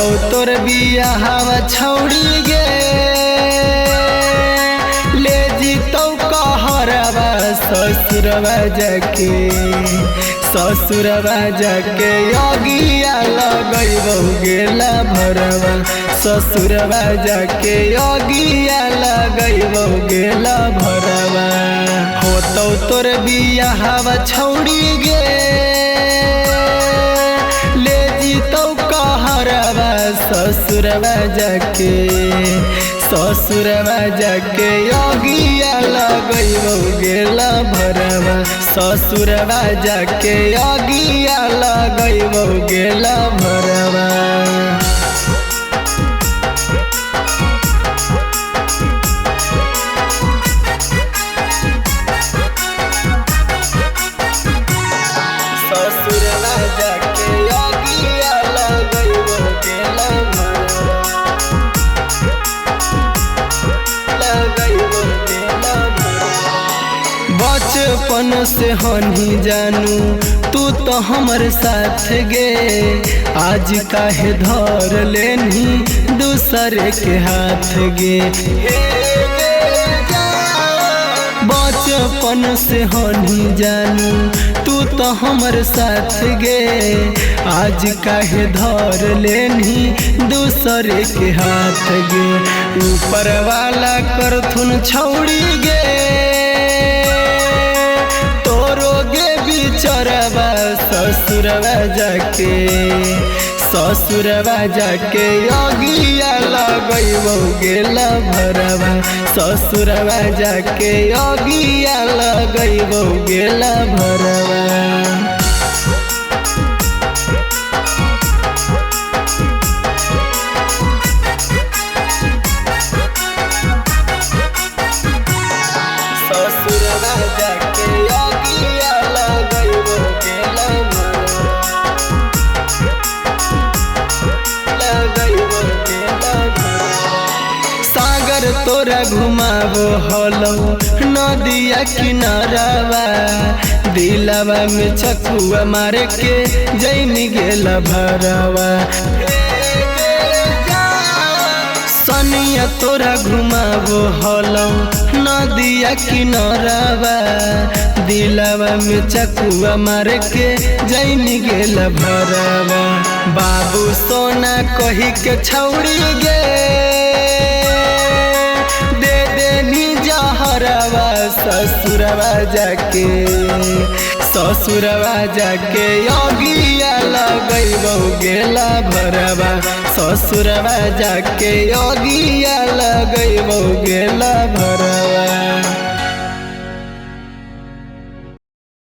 होतो तोर बियाहवा छौड़ी गे ले जीतो कहरवा ससुरवा जाके अगिया लगैबौ गेला भरवा ससुरवा जाके अगिया लगैबौ गेला भरवा होतो तोर बियाहवा छौड़ी गे ले जीतो कहरवा ससुरवा जाके अगिया लगैबौ गेला भरवा ससुरवा जाके अगिया लगैबौ गेला भरवा। ससुरवा जाके अगिया लगैबौ गेला बचपन से हनी जानू तू तो हमर साथ गे आज काहे धर लेनी दूसरे के हाथ गे बचपन से हनी जानू तू तो हमर साथ गे आज काहे धर लेनी दूसरे के हाथ गे ऊपर वाला करथुन छौड़ी गे बिचरवा ससुरवा जाके अगिया लगैबौ गेला भरवा ससुरवा जाके अगिया लगैबौ गेला भरवा। ससुरवा जाके अगिया लगैबौ गेला सागर तोरा घुमाबो हलो नदिया किनारावा दिलावा में चकुआ मारे के जैनी गेला भरवा सनिया तोरा घुमाबो हलो नदिया किनारावा दिलावा में चकुआ मारे के जैनी गेला भरवा बाबू सोना कही के छौड़ी गे दे देनी जहरवा ससुरवा जाके अगिया लगैबौ गेला भरवा ससुरवा जाके अगिया लगैबौ गेला भरवा।